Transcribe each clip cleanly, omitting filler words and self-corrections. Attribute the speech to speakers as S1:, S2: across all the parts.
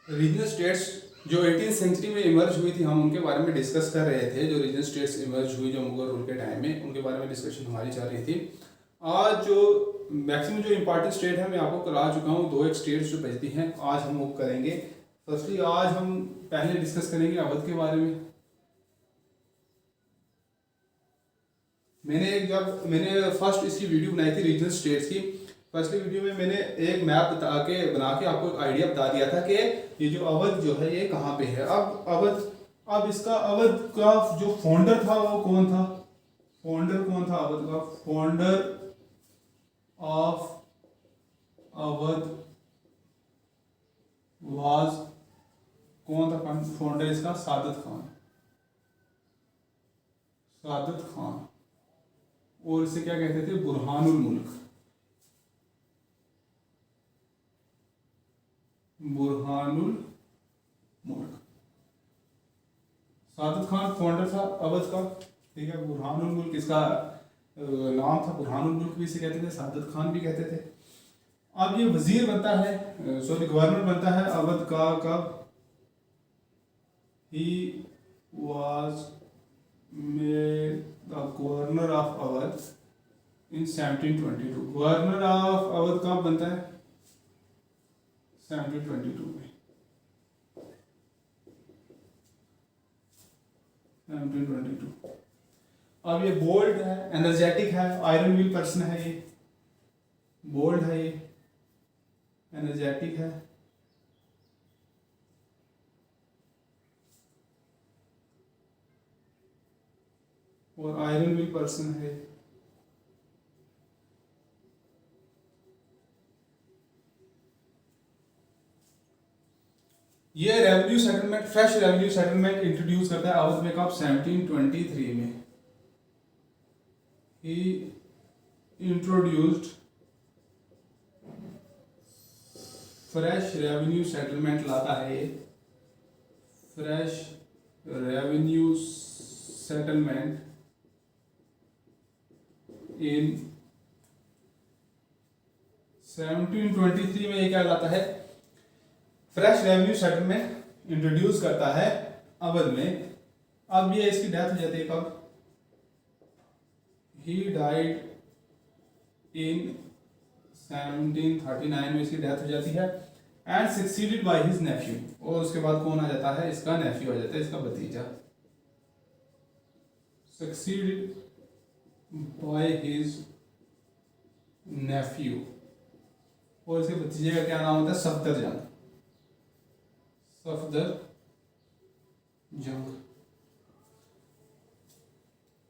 S1: Regional states जो 18th century में emerge हुई थी, हम उनके बारे में डिस्कस कर रहे थे। जो रीजनल स्टेट्स इमर्ज हुई जो मुगल रूल के टाइम में, उनके बारे में डिस्कशन हमारी चल रही थी। आज जो मैक्सिमम जो इंपॉर्टेंट स्टेट है मैं आपको करा चुका हूँ। दो एक स्टेट्स जो बचती हैं आज हम वो करेंगे। फर्स्टली आज हम पहले डिस्कस करेंगे अवध के बारे में। मैंने फर्स्ट इसकी वीडियो बनाई थी रीजनल स्टेट्स की। फर्स्टली वीडियो में मैंने एक मैप बना के आपको एक आइडिया बता दिया था कि ये जो अवध जो है ये कहाँ पे है। अब इसका अवध का जो फाउंडर था वो कौन था? फाउंडर कौन था अवध का? फाउंडर ऑफ अवध वाज कौन था? फाउंडर इसका सादत खान। और इसे क्या कहते थे? बुरहानुल मुल्क। सादत खान फाउंडर था अवध का, ठीक है। बुरहानुल मुल्क इसका नाम था। बुरहानुल मुल्क भी इसे कहते थे, सादत खान भी कहते थे। अब ये वजीर बनता है, गवर्नर बनता है अवध का कब? ही was made the governor of Awadh in 1722। Governor of Awadh कब बनता है? 1722 में। 1722। अब ये बोल्ड है, एनर्जेटिक है, आयरन विल पर्सन है। ये बोल्ड है, ये एनर्जेटिक है, और आयरन विल पर्सन है। ये revenue settlement, fresh revenue settlement introduce करता है अवध में कब? 1723 में। ही इंट्रोड्यूस्ड फ्रेश रेवेन्यू सेटलमेंट लाता है। ये फ्रेश रेवेन्यू सेटलमेंट इन 1723 में। ये क्या लाता है? फ्रेश रेवेन्यू सेटलमेंट इंट्रोड्यूस करता है अवध में। अब ये इसकी डेथ हो जाती है कब? ही डाइड इन 1739 में इसकी डेथ हो जाती है। And succeeded by his Neiphiu. और उसके बाद कौन आ जाता है? इसका नेफ्यू आ जाता है, इसका भतीजा। Succeeded by his Neiphiu. और इसके भतीजे का क्या नाम होता है? सफदरजंग।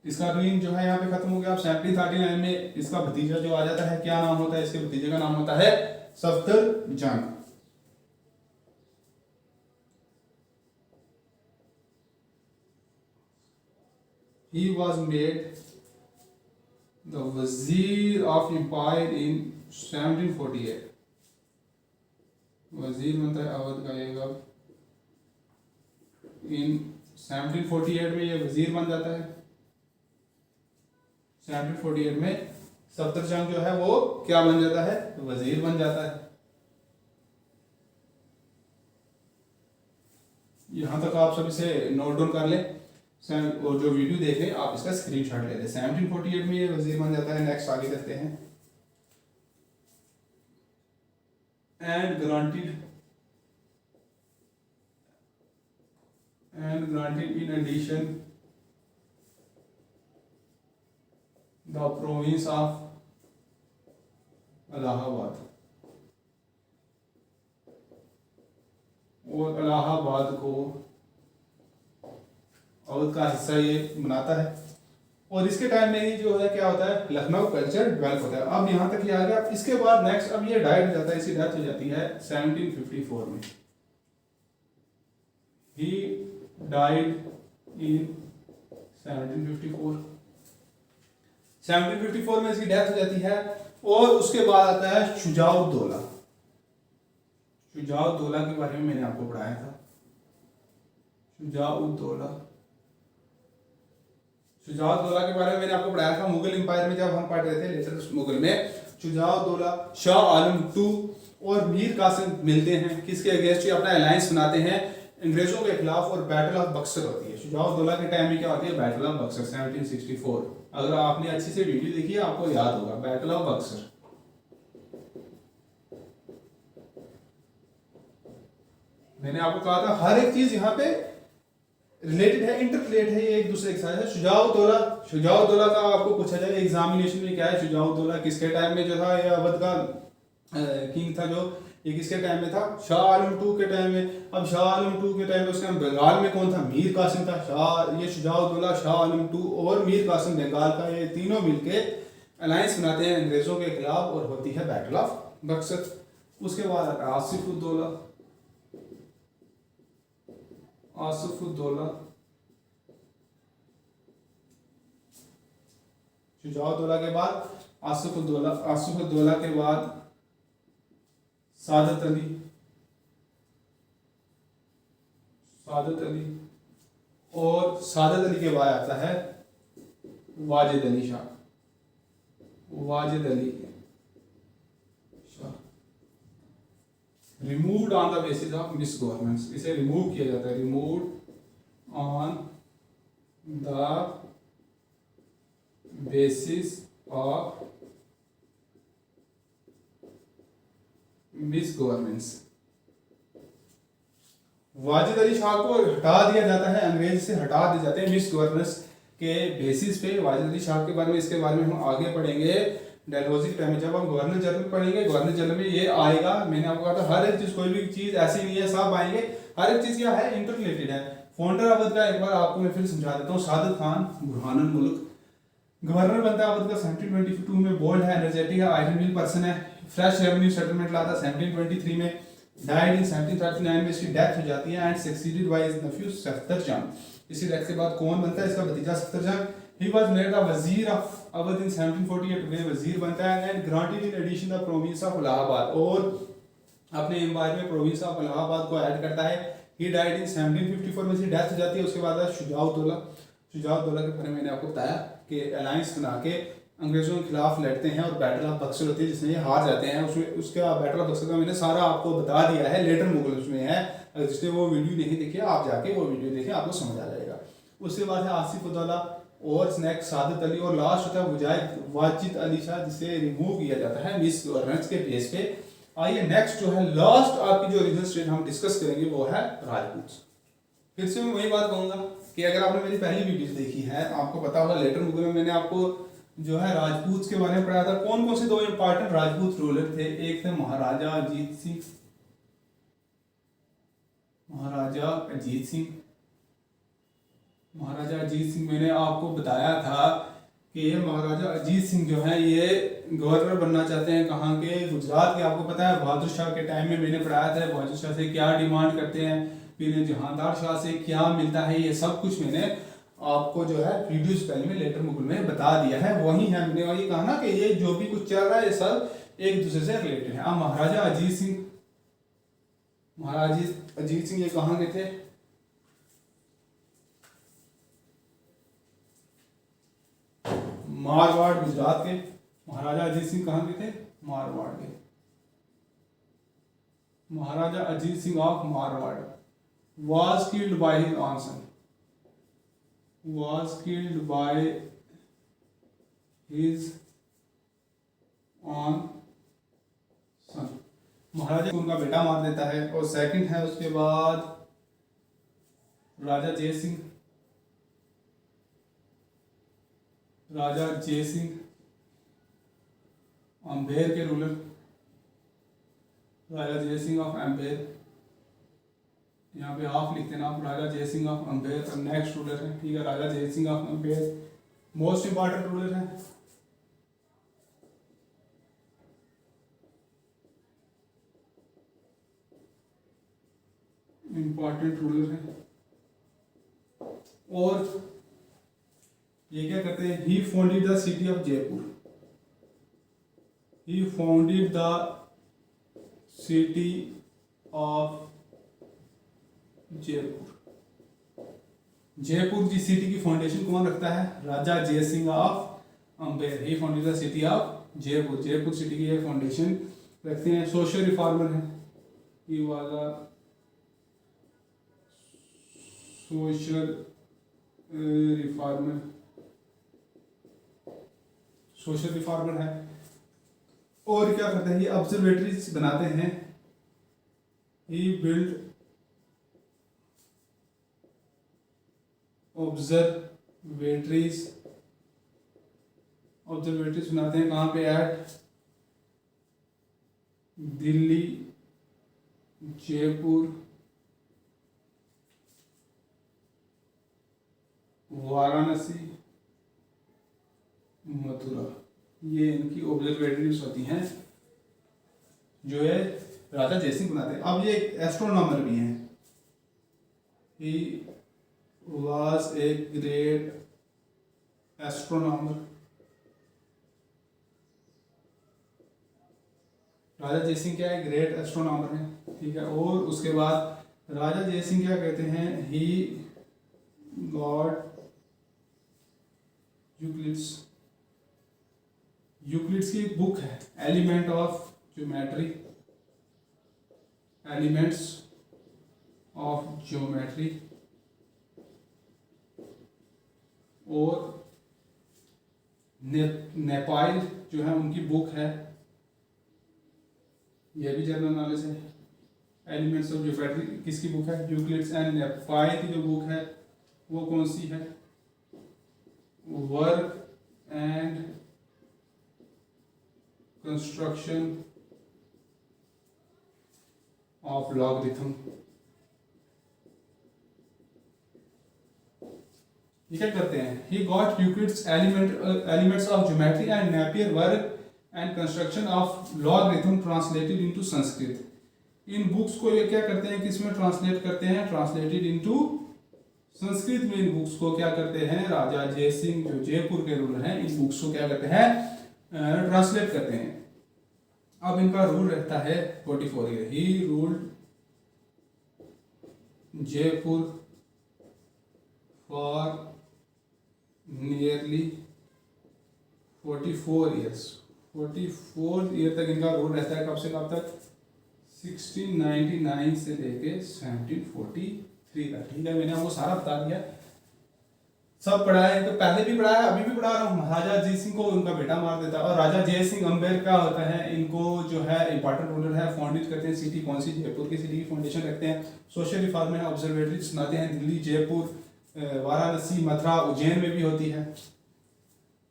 S1: इसका रेन जो है यहाँ पे खत्म हो गया। अब 1739 में इसका भतीजा जो आ जाता है, क्या नाम होता है? इसके भतीजे का नाम होता है Safdarjung. He was made the Wazir of Empire in 1748। वजीर बनता है अवध का ये कब? इन 1748 में ये वजीर बन जाता है। 1748 में सफदरजंग जो है वो क्या बन जाता है? वजीर बन जाता है। यहां तक आप सब इसे नोट डाउन कर ले और जो वीडियो देख रहे हैं आप इसका स्क्रीनशॉट ले लें। 1748 में ये वजीर बन जाता है। नेक्स्ट आगे करते हैं। And granted in addition the province of Allahabad. और इलाहाबाद को अवध का हिस्सा ये बनाता है। और इसके टाइम में ही जो है क्या होता है? लखनऊ कल्चर डेवलप होता है। अब यहाँ तक ये आ गया। इसके बाद नेक्स्ट अब ये डाइड हो जाता है, इसकी डेथ हो जाती है 1754 में। He died in 1754। 1754 में इसकी डेथ हो जाती है। और उसके बाद आता है शुजाउद्दौला। शुजाउद्दौला के बारे में मैंने आपको पढ़ाया था। शुजाउद्दौला के बारे में मैंने आपको पढ़ाया था मुगल एम्पायर में, जब हम पढ़ रहे थे लेटर मुगल में। शुजाउद्दौला शाह आलम II और मीर कासिम मिलते हैं, किसके अगेंस्ट ये अपना अलायंस बनाते हैं अंग्रेजों के खिलाफ, और बैटल ऑफ बक्सर होती है। शुजाउद्दौला के टाइम में क्या होती है, बैटल ऑफ बक्सर 1764। अगर आपने अच्छी से वीडियो देखी है आपको याद होगा बैटल ऑफ बक्सर। मैंने आपको कहा था हर एक चीज यहाँ पे रिलेटेड है, इंटररिलेट है, ये एक दूसरे के साथ है। शुजाउद्दौला का आपको पूछा जाए एग्जामिनेशन में क्या है, शुजाउद्दौला किसके टाइम में जो था ये अवध का किंग था, जो ये किसके टाइम में था, शाह आलम टू के टाइम में। अब शाह आलम टू के टाइम में उसके बंगाल में कौन था, मीर कासिम था। ये शुजाउद्दौला, शाह आलम टू और मीर कासिम बंगाल का, ये तीनों मिलके अलायंस बनाते हैं अंग्रेजों के खिलाफ और होती है बैटल ऑफ बक्सर। उसके बाद आसिफुद्दौला, शुजाउद्दौला के बाद आसिफुद्दौला के बाद सादत अली, और सादत अली के बाद आता है Wajid Ali Shah. Removed on the basis of miss governance, इसे रिमूव किया जाता है, removed on the basis of miss governance. Wajid Ali Shah को हटा दिया जाता है, अंग्रेज से हटा दिए जाते हैं मिस गवर्नेंस के बेसिस पे। वाजिद अली शाह के बारे में, इसके बारे में हम आगे पढ़ेंगे डलहौजी के टाइम में, जब हम गवर्नर जनरल पढ़ेंगे गवर्नर जनरल में ये आएगा। मैंने आपको कहा था हर एक चीज, कोई भी चीज ऐसी नहीं है, सब आएंगे, हर एक चीज क्या है, इंटररिलेटेड है। फाउंडर अवध का एक बार आपको मैं फिर समझा देता हूँ, सादिक खान बुरहानुल मुल्क गवर्नर बनता है अवध का 1722 में। बोल्ड है, एनर्जेटिक है, आयरन मिल पर्सन है, फ्रेश रेवेन्यू सेटलमेंट लाता 1723 में। डाइड इन 1739 में, इसकी डेथ हो जाती है and succeeded by his nephew Safdarjung. इसी डेथ के बाद कौन बनता है, इसका भतीजा Safdarjung. He was made the wazir of Awadh in 1748 में, वजीर बनता है and granted in addition the province of Allahabad, और अपने एम्पायर में प्रोविंस ऑफ इलाहाबाद को ऐड करता है। ही डाइड इन 1754 में, इसकी डेथ हो जाती है। उसके बाद शुजाउद्दौला के बारे में मैंने आपको बताया कि अलायंस बना के अंग्रेजों के खिलाफ लड़ते हैं और बैटल ऑफ बक्सर होती है जिसमें ये हार जाते हैं। उसमें उसका बैटल ऑफ बक्सर का मैंने सारा आपको बता दिया है, लेटर मुगल उसमें है, अगर जिसने वो वीडियो नहीं देखी आप जाके वो वीडियो देखें, आपको समझ आ जाएगा। उसके बाद है आसिफुद्दौला और नेक्स्ट सादत अली, और लास्ट होता है वाजिद अली शाह, जिसे रिमूव किया जाता है मिस गवर्नेंस के बेस पे। आइए नेक्स्ट जो है लास्ट आपकी जो रीजनल स्टेट हम डिस्कस करेंगे वो है राजपूत। फिर से मैं वही बात कहूंगा कि अगर आपने मेरी पहली वीडियो देखी है आपको पता होगा लेटर मुगल में मैंने आपको जो है राजपूत के बारे में पढ़ाया था। कौन कौन से दो इंपॉर्टेंट राजपूत रूलर थे, एक थे महाराजा अजीत सिंह। मैंने आपको बताया था कि ये महाराजा अजीत सिंह जो है ये गवर्नर बनना चाहते हैं कहाँ के, गुजरात के। आपको पता है बहादुर शाह के टाइम में मैंने पढ़ाया था बहादुर शाह से क्या डिमांड करते हैं, फिर जहांदार शाह से क्या मिलता है, ये सब कुछ मैंने आपको जो है वीडियोस पहले में लेटर मुगल में बता दिया है। वही है, मैंने वही कहा ना कि ये जो भी कुछ चल रहा है ये सब एक दूसरे से रिलेटेड है। अब महाराजा अजीत सिंह ये कहाँ के थे, मारवाड़ गुजरात के। महाराजा अजीत सिंह कहाँ के थे, मारवाड़ के। Maharaja Ajit Singh of Marwar was killed by his own son, Maharaja उनका बेटा मार देता है। और सेकंड है उसके बाद राजा जय सिंह अम्बेर के ruler, Raja Jai Singh of Amber, यहाँ पे हाफ लिखते हैं आप, Raja Jai Singh of Amber next ruler है, ठीक है। Raja Jai Singh of Amber most important ruler है। और ये क्या करते हैं, he founded the city of Jaipur, Jaipur की सिटी की फाउंडेशन कौन रखता है, Raja Jai Singh of Amber. He founded the city of Jaipur city की फाउंडेशन रखते हैं। सोशल रिफॉर्मर है, he was a social reformer, social reformer है। और क्या करते हैं, ये ऑब्जर्वेटरीज बनाते हैं। ही बिल्ड ऑब्जर्वेटरीज, ऑब्जर्वेटरीज बनाते हैं कहाँ पे, एट दिल्ली, जयपुर, वाराणसी, मथुरा। ये इनकी ऑब्जर्वेटरीज होती हैं जो है राजा जयसिंह बनाते हैं। अब ये एक एस्ट्रोनॉमर भी हैं। He was a great astronomer. राजा जयसिंह क्या है, ग्रेट एस्ट्रोनॉमर है, ठीक है। और उसके बाद राजा जयसिंह क्या कहते हैं, ही गॉट यूक्लिड्स, यूक्लिड्स की एक बुक है, element of geometry, elements of geometry. और नेपाल जो है उनकी बुक है, यह भी जनरल नॉलेज है। एलिमेंट्स ऑफ ज्योमेट्री किसकी बुक है, यूक्लिड्स। एंड नेपाल की जो बुक है वो कौन सी है, work and construction of logarithm. ये क्या करते हैं, he got Euclid's elements of geometry and Napier work and construction of logarithm translated into Sanskrit. In books को ये क्या करते हैं, किसमें ट्रांसलेट करते हैं, ट्रांसलेटेड इनटू संस्कृत में। इन बुक्स को क्या करते हैं, राजा जयसिंह जो जयपुर के रूलर हैं, इन बुक्स को क्या करते हैं, ट्रांसलेट करते हैं। अब इनका रूल रहता है 44 year. He ruled Jaipur for nearly 44 years. 44 year तक इनका रूल रहता है। कब से कब तक, 1699 से लेके 1743 तक, ठीक है। मैंने आपको सारा बता दिया, सब पढ़ा है, तो पहले भी पढ़ा है, अभी भी पढ़ा रहा हूँ। महाराजा जय सिंह को उनका बेटा मार देता है, और राजा जय सिंह अंबेर का होता है, इनको जो है इंपॉर्टेंट रूलर है, फाउंडेट करते हैं। सिटी कौन सी, जयपुर की सिटी की फाउंडेशन रखते हैं। सोशल रिफॉर्मर है, ऑब्जर्वेटरी सुनाते हैं, दिल्ली, जयपुर, वाराणसी, मथुरा, उज्जैन में भी होती है,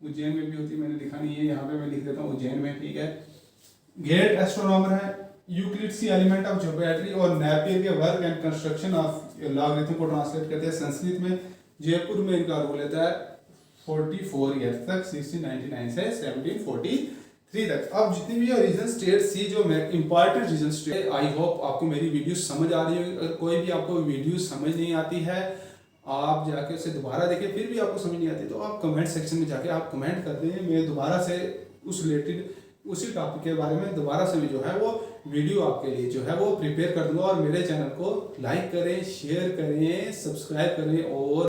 S1: उज्जैन में भी होती है, मैंने लिखा नहीं है यहाँ पे, मैं लिख देता हूँ उज्जैन में, ठीक है। ग्रेट एस्ट्रोनॉमर है, यूक्लिड्स की एलिमेंट ऑफ ज्योमेट्री और नेपियर के work and construction of logarithm को ट्रांसलेट करते हैं संस्कृत में। जयपुर में इनका रूल रहता है 44 ईयर तक, 1699 से 1743 तक। अब जितनी भी रीजन स्टेट्स थी जो important region state, I hope आपको मेरी वीडियो समझ आ रही है। अगर कोई भी आपको वीडियो समझ नहीं आती है, आप जाके उसे दोबारा देखें, फिर भी आपको समझ नहीं आती, तो आप कमेंट सेक्शन में जाके आप कमेंट कर दें, मैं दोबारा से उस रिलेटेड उसी टॉपिक के बारे में दोबारा से भी जो है वो वीडियो आपके लिए जो है वो प्रिपेयर कर दूंगा। और मेरे चैनल को लाइक करें, शेयर करें, सब्सक्राइब करें और